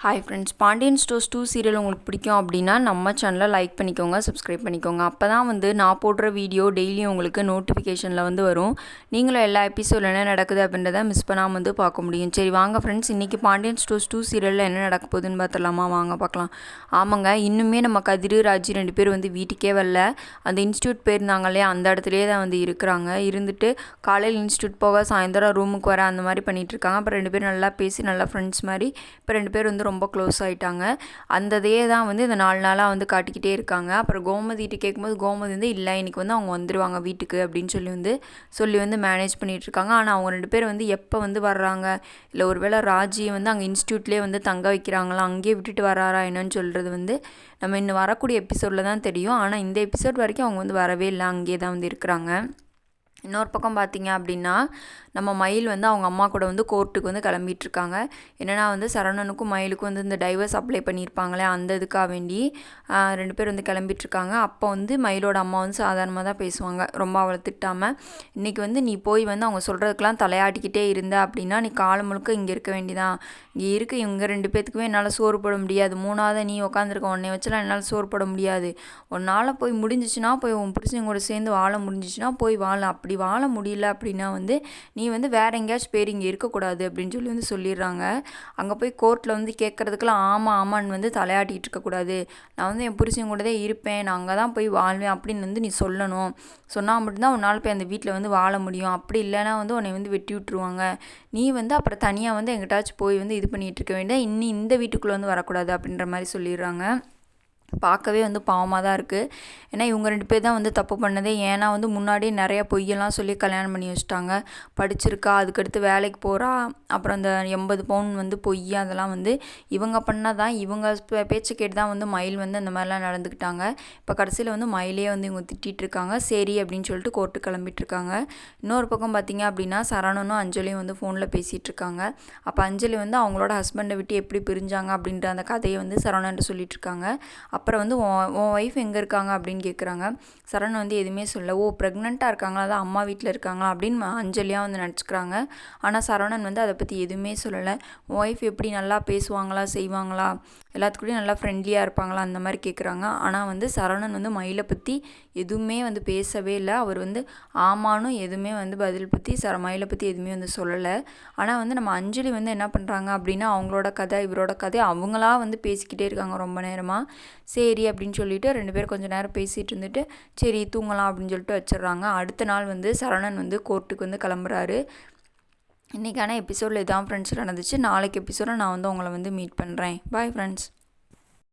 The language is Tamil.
Hi friends, Pandian stores 2 serial உங்களுக்கு பிடிக்கும் அப்படின்னா நம்ம சேனலை லைக் பண்ணிக்கோங்க, சப்ஸ்கிரைப் பண்ணிக்கோங்க. அப்போ தான் நான் போடுற வீடியோ டெய்லியும் உங்களுக்கு நோட்டிஃபிகேஷனில் வரும். நீங்களும் எல்லா எபிசோடில் என்ன நடக்குது அப்படின்றத மிஸ் பண்ணாமல் பார்க்க முடியும். சரி வாங்க ஃப்ரெண்ட்ஸ், இன்றைக்கி பாண்டியன் ஸ்டோர்ஸ் 2 சீரியலில் என்ன நடக்க போகுதுன்னு பார்த்துடலாமா? வாங்க பார்க்கலாம். ஆமாங்க, இன்னுமே நம்ம கதிர் ராஜி 2 பேர் வீட்டுக்கே வரல. அந்த இன்ஸ்டியூட் போயிருந்தாங்க இல்லையா, அந்த இடத்துலையே தான் இருக்கிறாங்க. இருந்துட்டு காலையில் இன்ஸ்டியூட் போக சாயந்தரம் ரூமுக்கு வர அந்த மாதிரி பண்ணிகிட்ருக்காங்க. அப்புறம் 2 பேரும் நல்லா பேசி நல்லா ஃப்ரெண்ட்ஸ் மாதிரி இப்போ 2 பேர் ரொம்ப க்ளோஸ் ஆகிட்டாங்க. அந்த இதையே தான் இந்த 4 நாளாக காட்டிக்கிட்டே இருக்காங்க. அப்புறம் கோமதிட்டு கேட்கும்போது கோமதி இல்லை இன்றைக்கி அவங்க வந்துடுவாங்க வீட்டுக்கு அப்படின்னு சொல்லி மேனேஜ் பண்ணிகிட்ருக்காங்க. ஆனால் அவங்க 2 பேர் எப்போ வர்றாங்க, இல்லை ஒருவேளை ராஜி அங்கே இன்ஸ்டியூட்லேயே தங்க வைக்கிறாங்களா, அங்கேயே விட்டுட்டு வராரா என்னன்னு சொல்கிறது நம்ம இன்னும் வரக்கூடிய எபிசோடில் தான் தெரியும். ஆனால் இந்த எபிசோட் வரைக்கும் அவங்க வரவே இல்லை, அங்கேயே தான் இருக்கிறாங்க. இன்னொரு பக்கம் பார்த்தீங்க அப்படின்னா நம்ம மயில் அவங்க அம்மா கூட கோர்ட்டுக்கு கிளம்பிகிட்ருக்காங்க. என்னென்னா சரவணனுக்கும் மயிலுக்கும் இந்த டைவர்ஸ் அப்ளை பண்ணியிருப்பாங்களே அந்த இதுக்காக வேண்டி 2 பேர் கிளம்பிகிட்ருக்காங்க. அப்போ மயிலோட அம்மா சாதாரணமாக தான் பேசுவாங்க, ரொம்ப அவளை திட்டாமல். இன்றைக்கி நீ போய் அவங்க சொல்கிறதுக்கெலாம் தலையாட்டிக்கிட்டே இருந்த அப்படின்னா நீ காலம் முழுக்க இங்கே இருக்க வேண்டியதான். இங்கே இவங்க 2 பேத்துக்குமே என்னால் சோறு போட முடியாது. 3ஆவது நீ உட்காந்துருக்க, உன்னை வச்சுலாம் என்னால் சோறு போட முடியாது. உன்னால் போய் முடிஞ்சிச்சுன்னா போய் உன் புருஷன் கூட சேர்ந்து வாழ முடிஞ்சிச்சுன்னா போய் வாழ. அப்படி வாழ முடியல அப்படின்னா நீ வேறு எங்கேயாச்சும் பேர் இங்கே இருக்கக்கூடாது அப்படின்னு சொல்லிடுறாங்க. அங்கே போய் கோர்ட்டில் கேட்குறதுக்கெல்லாம் ஆமான்னு தலையாட்டிகிட்டு இருக்கக்கூடாது. நான் என் புருஷன் கூட தான் இருப்பேன், நான் அங்கே தான் போய் வாழ்வேன் அப்படின்னு நீ சொல்லணும். சொன்னால் மட்டும்தான் உன்னால் போய் அந்த வீட்டில் வாழ முடியும். அப்படி இல்லைன்னா உன்னை வெட்டி விட்டுருவாங்க. நீ அப்புறம் தனியாக எங்கிட்டாச்சும் போய் இது பண்ணிகிட்டு இருக்க வேண்டிய, இன்னி இந்த வீட்டுக்குள்ளே வரக்கூடாது அப்படின்ற மாதிரி சொல்லிடுறாங்க. பார்க்கவே பாவமாக தான் இருக்குது. ஏன்னா இவங்க 2 பேர் தான் தப்பு பண்ணதே. ஏன்னா முன்னாடியே நிறையா பொய்யெல்லாம் சொல்லி கல்யாணம் பண்ணி வச்சுட்டாங்க. படிச்சிருக்கா, அதுக்கடுத்து வேலைக்கு போகிறா, அப்புறம் அந்த 80 பவுன் பொய் அதெல்லாம் இவங்க பண்ணால் தான். இவங்க பேச்சை கேட்டு தான் மயில் அந்த மாதிரிலாம் நடந்துக்கிட்டாங்க. இப்போ கடைசியில் மயிலே இவங்க திட்டிகிட்டு இருக்காங்க. சரி அப்படின்னு சொல்லிட்டு கோர்ட்டு கிளம்பிட்டுருக்காங்க. இன்னொரு பக்கம் பார்த்திங்க அப்படின்னா சரவணனும் அஞ்சலியும் ஃபோனில் பேசிகிட்டு இருக்காங்க. அப்போ அஞ்சலி அவங்களோட ஹஸ்பண்டை விட்டு எப்படி பிரிஞ்சாங்க அப்படின்ற அந்த கதையை சரவணன்ட்டு சொல்லிட்டு இருக்காங்க. அப்புறம் உன் ஒய்ஃப் எங்கே இருக்காங்க அப்படின்னு கேட்குறாங்க. சரண் எதுவுமே சொல்ல. ப்ரெக்னெண்ட்டாக இருக்காங்களா, அதான் அம்மா வீட்டில் இருக்காங்களா அப்படின்னு அஞ்சலியாக நினச்சிக்கிறாங்க. ஆனால் சரவணன் அதை பற்றி எதுவுமே சொல்லலை. உன் ஒய்ஃப் எப்படி நல்லா பேசுவாங்களா, செய்வாங்களா, எல்லாத்துக்கூடயும் நல்லா ஃப்ரெண்ட்லியாக இருப்பாங்களா அந்த மாதிரி கேட்குறாங்க. ஆனால் சரவணன் மயிலை பற்றி எதுவுமே பேசவே இல்லை. அவர் ஆமானும் எதுவுமே பதில் பற்றி மயிலை பற்றி எதுவுமே சொல்லலை. ஆனால் நம்ம அஞ்சலி என்ன பண்ணுறாங்க அப்படின்னா அவங்களோட கதை இவரோட கதை அவங்களா பேசிக்கிட்டே இருக்காங்க ரொம்ப நேரமாக. சரி அப்படின்னு சொல்லிட்டு 2 பேர் கொஞ்சம் நேரம் பேசிகிட்டு இருந்துட்டு சரி தூங்கலாம் அப்படின்னு சொல்லிட்டு வச்சிடுறாங்க. அடுத்த நாள் சரவணன் கோர்ட்டுக்கு கிளம்புறாரு. இன்றைக்கான எபிசோடில் இதான் ஃப்ரெண்ட்ஸ் நடந்துச்சு. நாளைக்கு எபிசோடில் நான் உங்களை மீட் பண்ணுறேன். Bye friends.